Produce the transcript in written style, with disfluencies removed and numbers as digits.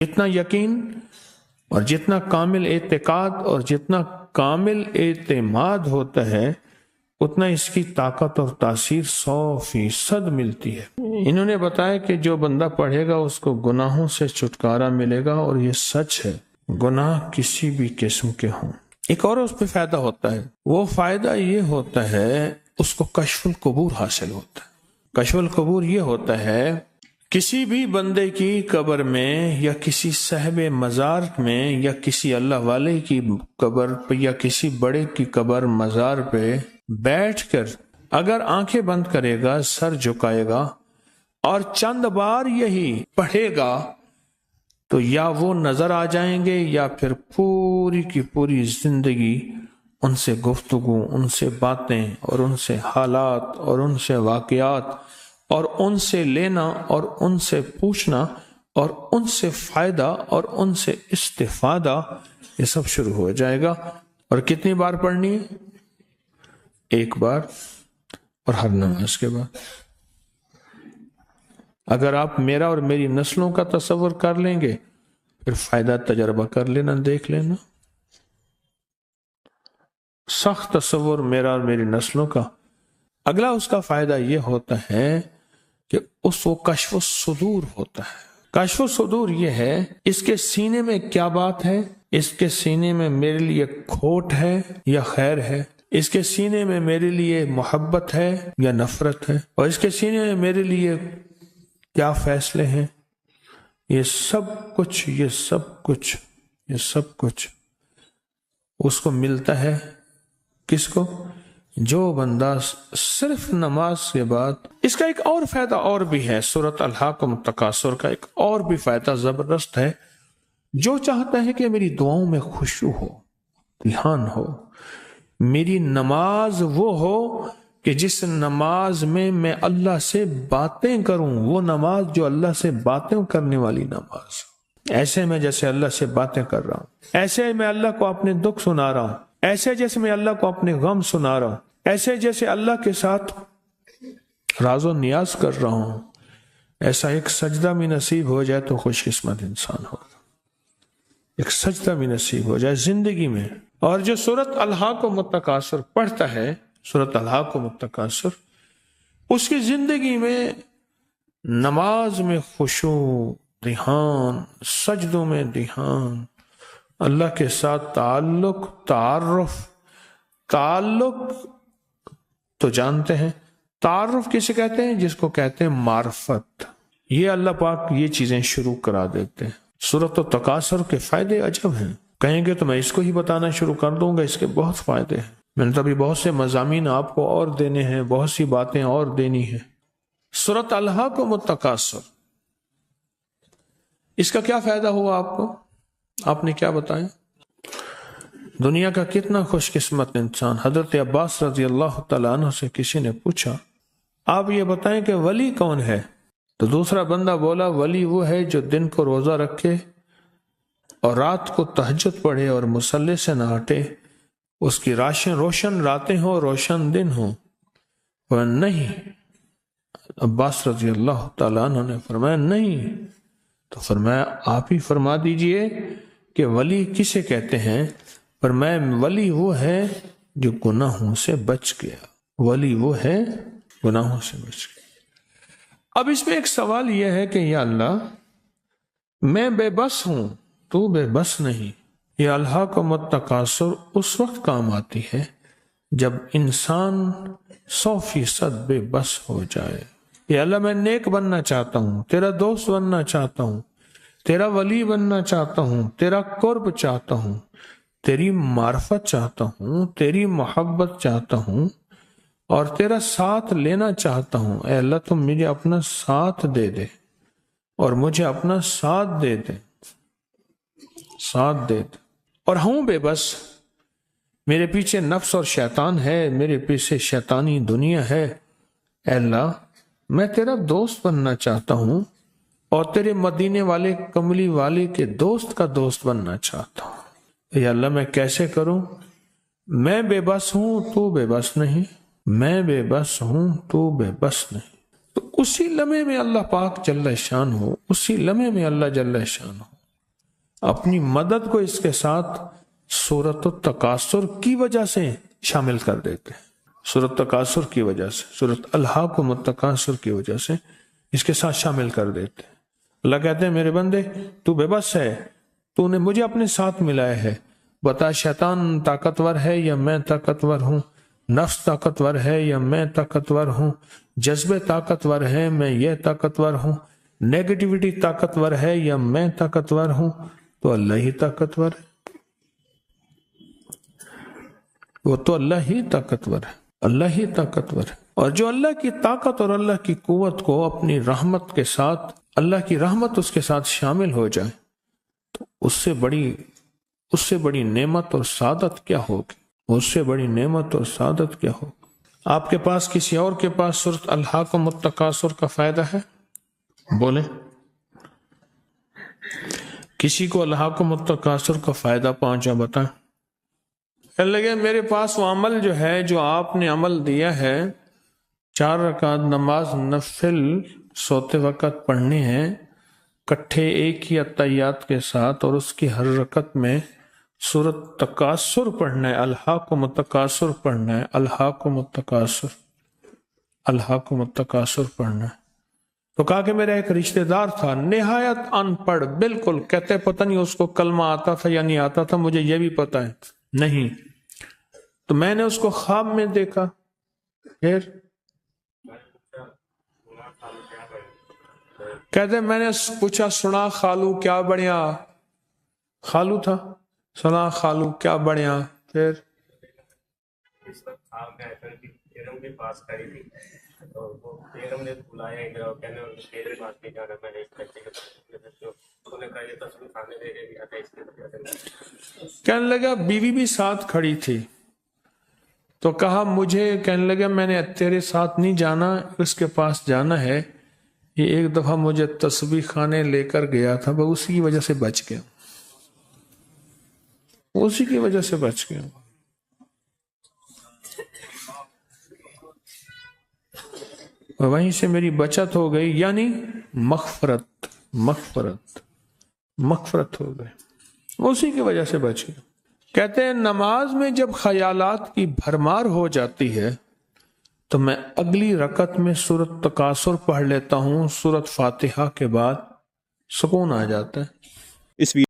جتنا یقین اور جتنا کامل اعتقاد اور جتنا کامل اعتماد ہوتا ہے اتنا اس کی طاقت اور تاثیر 100% ملتی ہے۔ انہوں نے بتایا کہ جو بندہ پڑھے گا اس کو گناہوں سے چھٹکارا ملے گا، اور یہ سچ ہے، گناہ کسی بھی قسم کے ہوں۔ ایک اور اس پہ فائدہ ہوتا ہے، وہ فائدہ یہ ہوتا ہے اس کو کشف القبور حاصل ہوتا ہے۔ کشف القبور یہ ہوتا ہے کسی بھی بندے کی قبر میں یا کسی صاحب مزار میں یا کسی اللہ والے کی قبر پہ یا کسی بڑے کی قبر مزار پہ بیٹھ کر اگر آنکھیں بند کرے گا، سر جھکائے گا اور چند بار یہی پڑھے گا تو یا وہ نظر آ جائیں گے یا پھر پوری کی پوری زندگی ان سے گفتگو، ان سے باتیں اور ان سے حالات اور ان سے واقعات اور ان سے لینا اور ان سے پوچھنا اور ان سے فائدہ اور ان سے استفادہ، یہ سب شروع ہو جائے گا۔ اور کتنی بار پڑھنی ہے؟ ایک بار، اور ہر نماز کے بعد۔ اگر آپ میرا اور میری نسلوں کا تصور کر لیں گے پھر فائدہ تجربہ کر لینا، دیکھ لینا۔ سخت تصور میرا اور میری نسلوں کا۔ اگلا اس کا فائدہ یہ ہوتا ہے کہ اس کو کشف الصدور ہوتا ہے۔ کشف الصدور یہ ہے اس کے سینے میں کیا بات ہے، اس کے سینے میں میرے لیے کھوٹ ہے یا خیر ہے، اس کے سینے میں میرے لیے محبت ہے یا نفرت ہے، اور اس کے سینے میں میرے لیے کیا فیصلے ہیں۔ یہ سب کچھ اس کو ملتا ہے۔ کس کو؟ جو بندہ صرف نماز کے بعد۔ اس کا ایک اور فائدہ اور بھی ہے، سورۃ الہاکم التکاثر کا ایک اور بھی فائدہ زبردست ہے۔ جو چاہتا ہے کہ میری دعاؤں میں خشوع ہو، دھیان ہو، میری نماز وہ ہو کہ جس نماز میں اللہ سے باتیں کروں، وہ نماز جو اللہ سے باتیں کرنے والی نماز، ایسے میں جیسے اللہ سے باتیں کر رہا ہوں، ایسے میں اللہ کو اپنے دکھ سنا رہا ہوں، ایسے جیسے میں اللہ کو اپنے غم سنا رہا ہوں، ایسے جیسے اللہ کے ساتھ راز و نیاز کر رہا ہوں، ایسا ایک سجدہ بھی نصیب ہو جائے تو خوش قسمت انسان ہوگا۔ ایک سجدہ بھی نصیب ہو جائے زندگی میں۔ اور جو سورۃ الہاکم التکاثر پڑھتا ہے، سورۃ الہاکم التکاثر، اس کی زندگی میں نماز میں خشوع، دھیان، سجدوں میں دھیان، اللہ کے ساتھ تعلق، تعلق تو جانتے ہیں، تعارف کسے کہتے ہیں؟ جس کو کہتے ہیں معرفت۔ یہ اللہ پاک یہ چیزیں شروع کرا دیتے ہیں۔ سورۃ التکاثر کے فائدے عجب ہیں، کہیں گے تو میں اس کو ہی بتانا شروع کر دوں گا، اس کے بہت فائدے ہیں۔ میں نے تبھی بہت سے مضامین آپ کو اور دینے ہیں، بہت سی باتیں اور دینی ہیں۔ سورۃ الہاکم التکاثر، اس کا کیا فائدہ ہوا آپ کو؟ آپ نے کیا بتایا؟ دنیا کا کتنا خوش قسمت انسان۔ حضرت عباس رضی اللہ تعالیٰ عنہ سے کسی نے پوچھا آپ یہ بتائیں کہ ولی کون ہے؟ تو دوسرا بندہ بولا ولی وہ ہے جو دن کو روزہ رکھے اور رات کو تہجد پڑھے اور مصلی سے نہ ہٹے، اس کی روشن راتیں ہوں، روشن دن ہوں۔ اور نہیں، عباس رضی اللہ تعالیٰ عنہ نے فرمایا نہیں، تو فرمایا آپ ہی فرما دیجئے کہ ولی کسے کہتے ہیں؟ فرمایا ولی وہ ہے جو گناہوں سے بچ گیا، ولی وہ ہے گناہوں سے بچ گیا۔ اب اس میں ایک سوال یہ ہے کہ یا اللہ میں بے بس ہوں، تو بے بس نہیں۔ یہ الہاکم التکاثر اس وقت کام آتی ہے جب انسان 100% بے بس ہو جائے۔ یا اللہ میں نیک بننا چاہتا ہوں، تیرا دوست بننا چاہتا ہوں، تیرا ولی بننا چاہتا ہوں، تیرا قرب چاہتا ہوں، تیری معرفت چاہتا ہوں، تیری محبت چاہتا ہوں اور تیرا ساتھ لینا چاہتا ہوں۔ اے اللہ تم مجھے اپنا ساتھ دے دے اور مجھے اپنا ساتھ دے دے، ساتھ دے دے۔ اور ہوں بے بس، میرے پیچھے نفس اور شیطان ہے، میرے پیچھے شیطانی دنیا ہے۔ اے اللہ میں تیرا دوست بننا چاہتا ہوں اور تیرے مدینے والے کملی والے کے دوست کا دوست بننا چاہتا ہوں۔ اے اللہ میں کیسے کروں؟ میں بے بس ہوں، تو بے بس نہیں، میں بے بس ہوں، تو بے بس نہیں۔ تو اسی لمحے میں اللہ پاک جل شان ہو، اسی لمحے میں اللہ جل شان ہو اپنی مدد کو اس کے ساتھ سورۃ التکاثر کی وجہ سے شامل کر دیتے ہیں، سورۃ التکاثر کی وجہ سے، سورۃ الہاکم التکاثر کی وجہ سے اس کے ساتھ شامل کر دیتے ہیں۔ اللہ کہتے ہیں میرے بندے تو بے بس ہے، تو نے مجھے اپنے ساتھ ملایا ہے، بتا شیطان طاقتور ہے یا میں طاقتور ہوں، نفس طاقتور ہے یا میں طاقتور ہوں، جذبے طاقتور ہے میں یہ طاقتور ہوں، نیگیٹیوٹی طاقتور ہے یا میں طاقتور ہوں، تو اللہ ہی طاقتور ہے، وہ تو اللہ ہی طاقتور ہے، اللہ ہی طاقتور ہے۔ اور جو اللہ کی طاقت اور اللہ کی قوت کو اپنی رحمت کے ساتھ، اللہ کی رحمت اس کے ساتھ شامل ہو جائے تو اس سے بڑی نعمت اور سعادت کیا ہوگی، اس سے بڑی نعمت اور سعادت کیا ہوگی۔ آپ کے پاس کسی اور کے پاس سورۃ الہاکم التکاثر کا فائدہ ہے؟ بولیں، کسی کو الہاکم التکاثر کا فائدہ پہنچا بتائیں۔ کہنے لگے میرے پاس وہ عمل جو ہے، جو آپ نے عمل دیا ہے، 4 رکعت نماز نفل سوتے وقت پڑھنے ہیں، کٹھے ایک ہی اتحیات کے ساتھ، اور اس کی ہر رکعت میں سورۃ تکاثر پڑھنا ہے، الہاکم التکاثر پڑھنا ہے، الہاکم التکاثر، الہاکم التکاثر پڑھنا ہے۔ تو کہا کہ میرا ایک رشتہ دار تھا نہایت ان پڑھ، بالکل، کہتے پتہ نہیں اس کو کلمہ آتا تھا یا نہیں آتا تھا، مجھے یہ بھی پتہ ہے نہیں، تو میں نے اس کو خواب میں دیکھا، پھر کہتے میں نے پوچھا سنا خالو کیا بڑھیا، خالو تھا، سنا خالو کیا بڑھیا، پھر کہنے لگا بیوی بھی ساتھ کھڑی تھی، تو کہا مجھے، کہنے لگا میں نے تیرے ساتھ نہیں جانا، اس کے پاس جانا ہے، یہ ایک دفعہ مجھے تسبیح خانے لے کر گیا تھا، وہ اسی کی وجہ سے بچ گیا، اسی کی وجہ سے بچ گیا۔ وہیں سے میری بچت ہو گئی، یعنی مغفرت ہو گئی، اسی کی وجہ سے بچ گیا۔ کہتے ہیں نماز میں جب خیالات کی بھرمار ہو جاتی ہے تو میں اگلی رکعت میں سورۃ تکاثر پڑھ لیتا ہوں، سورۃ فاتحہ کے بعد سکون آ جاتا ہے۔ اس